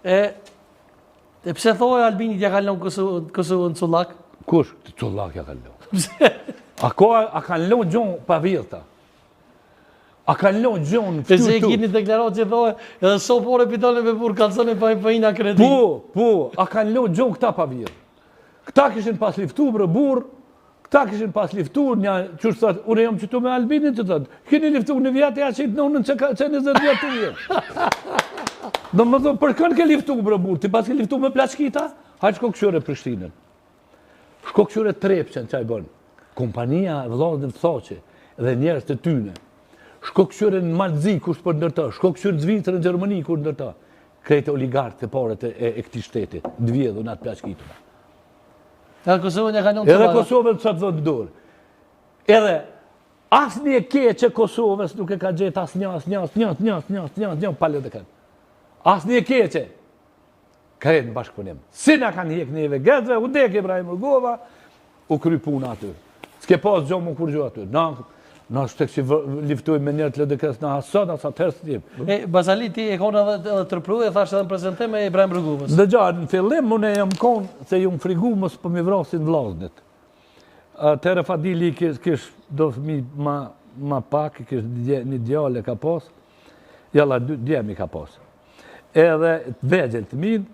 E pse thoi Albinit ja kalon Kosovën Cullak? Kush? Cullak ja kalon. A kalon gjon pa vjeta. A kalon gjon Pse e keni deklaratë që thoi edhe sopore pitone me burr kalzone pa ina kredi. Po, a kalon gjon këta pa vjet. Këta kishin pas liftu për burr. Këta kishin pas liftu një çu thot, unë jam këtu me Albinin që thot. Keni liftu në vjet ja çit nonën që 20 vjet të vjet. Domethënë për kënd ke liftu për burr, ti pas ke liftu me plaçkita? Haj shko këshyre Prishtinën. Shko këshyre Trepçën çaj bën. Kompania vëllazën Thoçi dhe njerëz të tyne. Shko këshyre në Malzi kush po ndërto, shko këshyre në Zvicër në Gjermani kur ndërto. Krejtë oligarkë të parët e këtij shteti, dvjedhun atë plaçkitën. Edhe Kosovën ja kalon Edhe Kosovën sa të vënë dorë. Edhe asnjë keq e Kosovës nuk e ka gjetë asnjë palë të kanë. Asnjë keq. Krejt në bashkëpunim. Si na kanë hjek neve gëzve, u dek Ibrahim Rugova, u kry puna aty. S'ke pas gjë më kur gjë aty. Na është tek që liftoj me njerë të LDK-s na hasot, asa tërës të tjep. Bazali, ti e konë edhe tërpru e thashtë edhe në prezentim e Ibrahim Ruguvës. Dëgja, në fillim, unë e jam konë se ju më frigu mësë për mi vrasin vlaznit. Tere Fadili kish do fëmi ma pak, kish një djale ka pas, jalla djemi ka pas. Edhe të vegjel të minë,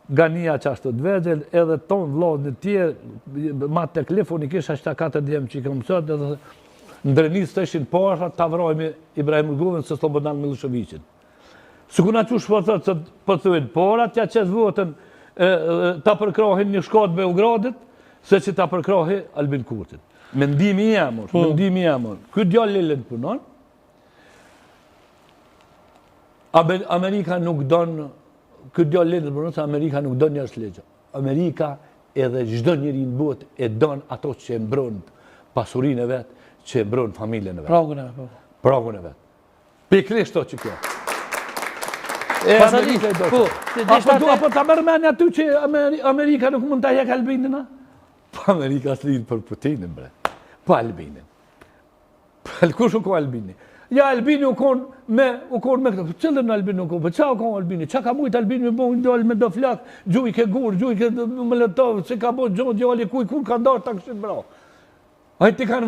Gania që ashtu të vegjel, edhe tonë vlaznit tjerë, ma të telefoni kish ashta 4 djemë që i kam mësot, edhe ndrenis të ishin pasha, ta vrojme Ibrahim Ruguvën së Slobodan Miloševićin. Së kuna që shpëtët se përthujnë pora, tja që zvotën ta përkrohin një shkot Beogradit, se që ta përkrohi Albin Kurtit. Mendimi jamur, mendimi jamur. Këtë djallë lillën punon, Amerika nuk donë, këtë djallë lillën punon, se Amerika nuk donë njërës legjë. Amerika edhe gjdo njëri në botë e donë ato që e mbronë pasurin e vetë, që e mbronë familjen e vetë. Pragun e vetë. Pikrisht to që kjo. Pasari, Apo ta mërmeni aty që Amerika nuk mund të jek Albinin, a? Po Amerika s'linë për Putinin, bre. Po Albinin. Kush u ko Albini? Ja, Albini u konë me këto. Cëllën Albini u konë? Po qa u konë Albini? Qa ka mujtë Albini me bojnë djallë me do flak, gjuj ke gurë, gjuj ke mëlletov, që ka bojnë gjonë djallë kuj, kur ka ndarë ta këshin bra. A ti kanë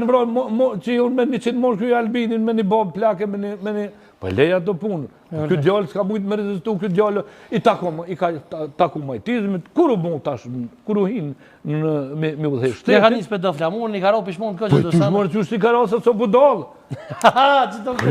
vranë që unë me 100 mosh kërë Albinin, me një bob plake, me një... Po leja të punë. Këtë djallë s'ka mujtë me rezistu, këtë djallë i taku majtizmit. Kuru bon tash, kuru hinë me u dhe shtetit. Ne ka njës për do flamur, një karo pishmonë këtë që do sanë. Po pishmonë që është i karo se so budal.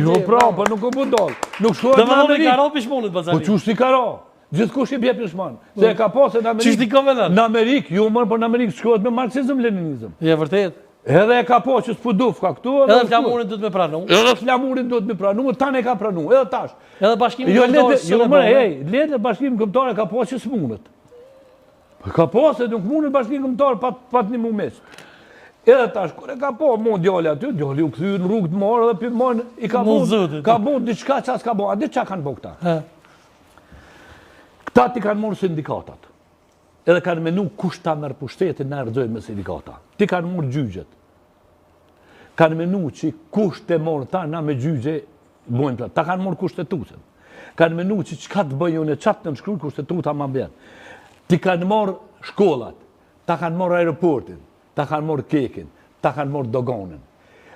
Jo pra, po nuk o budal. Nuk shkohet në Amerikë. Dhe më karo pishmonët, Bazali. Po që është i karo. Gjithë kush i bje pishman. Se e ka posë në Amerikë. Qështë i komenat? Në Amerikë, ju mërë për në Amerikë shkohet me marxizm-leninizm. Ja, vërtet. Edhe e ka po që s'puduf ka këtu. Edhe flamurin du të me pranu. Edhe flamurin du të me pranu, tanë e ka pranu, edhe tash. Edhe bashkimin këmëtare së në bërë. Letë bashkimin këmëtare ka po që s'munët. Ka po se nuk munët bashkimin këmëtare pat një mumes. Edhe tash, kër e ka po, mon djali aty, djali u këthy në rrugë të marë, edhe për marë, i ka bo diçka që s'ka bo. A di qa kanë bo këta? Këta ti kanë morë sindikatat. Edhe kanë menu kush ta mërë pushtetin në erdhojnë me sindikata. Ti kanë morë gjygjet. Kanë menu që kush të morë ta na me gjygje bojnë platë. Ta kanë morë kushtetusin. Kanë menu që qka të bëjën e qatë në nëshkruj kushtetuta ma bjenë. Ti kanë morë shkollat. Ta kanë morë aeroportin. Ta kanë morë kekin. Ta kanë morë dogonin.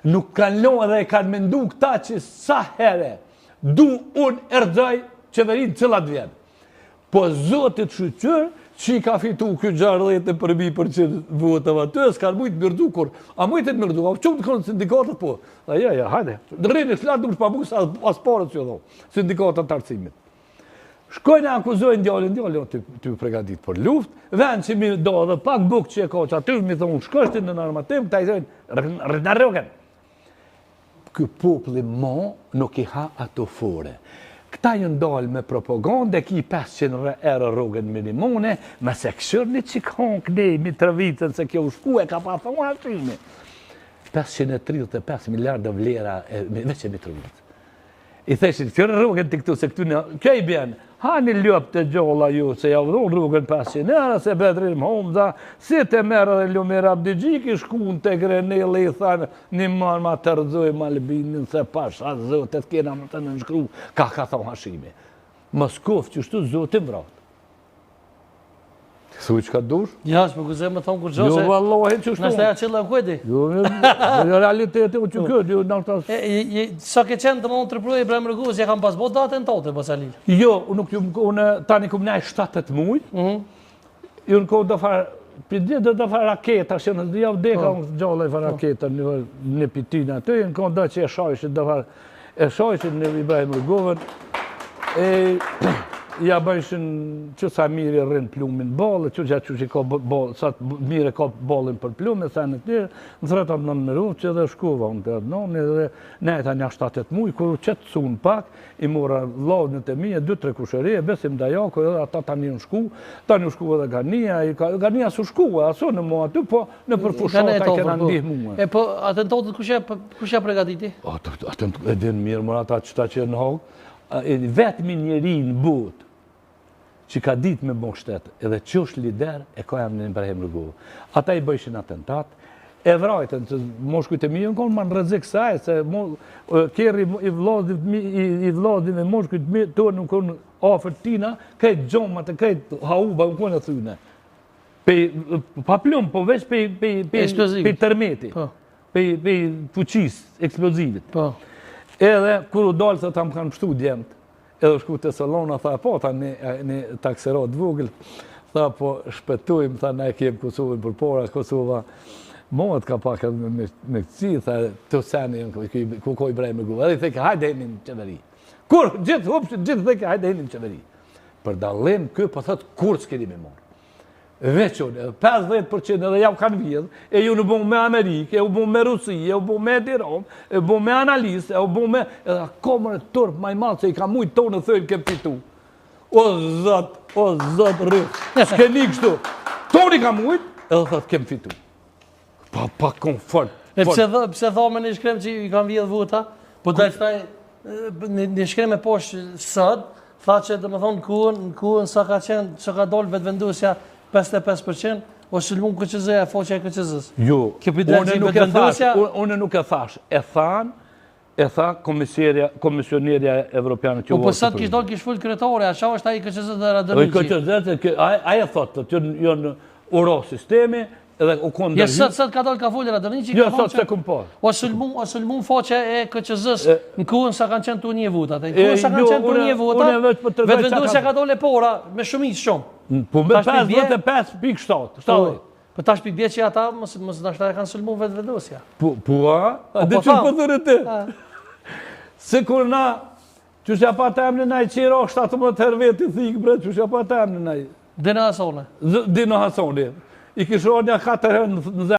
Nuk kanë lonë dhe kanë mendu këta që sa here du unë erdhoj qeverin cilat vjenë. Po zotit shqyqër, që i ka fitu këtë 60% votëve atë, s'kanë mujtë mërdu kur. A mujtë të mërdu, a qëmë të kënë sindikatët po? A ja, hajde. Dërrini, s'latë nuk shpa bukës as parët që do, sindikatët të arsimit. Shkojnë akuzojnë djallin, ty pregadit për luft, vend që mi do dhe pak bukë që e ka që aty, mi thonë shkështin në normativ, ta i zojnë, rënarroken. Kë popli mo nuk i ha ato fore. Këta jë ndalë me propagande, ki 500 euro rrugën minimune, me se këshër një qikon kënej, Mitrovicën, se kjo u shku e ka pa thonë atymi. 535 miliardë vlera veç e Mitrovicë. I theshin, kërë rrugën të këtu, se këtu në... Kjo i bjenë, ha një ljop të gjolla ju, se ja vdhon rrugën 500 euro, se Bedrim Homza, si të merë dhe Lumir Abdigjik, i shkun të Grenelle, i thanë, një marë ma të rëzoj Albinin, se pasha zotet kena më të nënshkru, ka thonë Hashimi. Moskov që shtu zotin vrat. Thuj që ka dush? Ja, që më guzem më thonë kur Jo, gjose, vallahi që shtu. nështë e qëllë në kuedi. Jo, realiteti u që këtë, jo, nështë Sa ke qenë të më unë të rëpruj Ibrahim Rëguz, ja kam pas bot datën tote, Basalil. Jo, unë tani kum nej 7 muj, unë kohë do farë, për ditë do farë raketa, që në javë deka unë gjallë e farë raketa në pitina aty, unë kohë do që e shajshin në Ibrahim Rëguzën, ja bëjshin që sa mirë rrinë plumin balë, që që ka balë, sa mirë ka balën për plumin, sa në tjërë, në thretat në nëmëruv që dhe shkuva unë të adnoni, dhe ne e ta një 7 muj, kërë qëtë sunë pak, i mora lavnët e mije, 2-3 kushërije, besim dajako, edhe ata tani në shku edhe Gania su shkua, aso në mua aty, po në përfushata i kena ndihmua. E po, atentotët kushe pregatiti? Atentotët e din mirë, mora ata qëta që në hogë, vetëmi njeri në botë, që ka ditë me bon shtetë, edhe që është lider, e ka jam në Ibrahim Rëguzë. Ata i bëjshin atentat, e vrajten, që moshkujt e mijën, konë ma në rëzik saj, se kjerë i vladin e moshkujt të nuk konë afer tina, krejt gjomat e krejt hauba, nuk konë e thyne. Pa plumë, po veç pe termeti, pe fuqis, eksplozivit. Edhe, kur u dalë, se ta më kanë pështu djemët, edhe shku të salona, tha, po, ta një takserat vogël, tha, po, shpetujmë, tha, ne kemë Kosovën për para, Kosova, mohet ka pak me këci, tha, të seni, ku ko Ibrahim Rëguzë, edhe i theke, hajde heni në qeveri. Kur, gjithë hupshë, gjithë theke, hajde heni në qeveri. Për dalim, kë, po thëtë, kur s'keni me morë. Veqon, 50% edhe javë kanë vjedhë, e ju në bu me Amerikë, e u bu me Rusi, e u bu me Diron, e u bu me analistë, e u bu me... Edhe komër e tërpë maj malë, se i ka mujtë tonë në thëjnë kem fitu. O zëtë rrëtë, s'keni kështu. Tonë i ka mujtë, edhe thëtë kem fitu. Pa komfort. E pse thome një shkrem që i kanë vjedhë vota, po da qëtaj një shkrem e poshë sëd, tha që dhe më thonë në kuën sa ka qenë, që ka dollë vetëvendusja 55%, o shëllmun KQZ-ja, e foqja e KQZ-s. Jo, unë nuk e thash, e tha Komisionerja Evropiane që po sot kish dollë kish full kryetore, a qa është aji KQZ dhe Radonici? KQZ, aje thotë, që jënë uro sistemi, edhe u konë dërgjit. Ja, sot ka dollë ka full Radonici, jo, sot se kumë parë. O shëllmun foqja e KQZ-s në kuën sa kanë qenë të një votat. Në kuën sa kanë qenë të një votat, vetëvendusja ka dollë e pora, me shumicë shumë. Po me 55.7. Po tash pikë bje që ata mos nashta e kanë sulmu vetëvendusja. Po dhe që po thërë ti? Se kur na, që shja pa të emni na i qira 17 herë vetë i thikë, bre, që shja pa të emni na i. Dina Hasone. Dina Hasone. I kishë orë një 4 herë në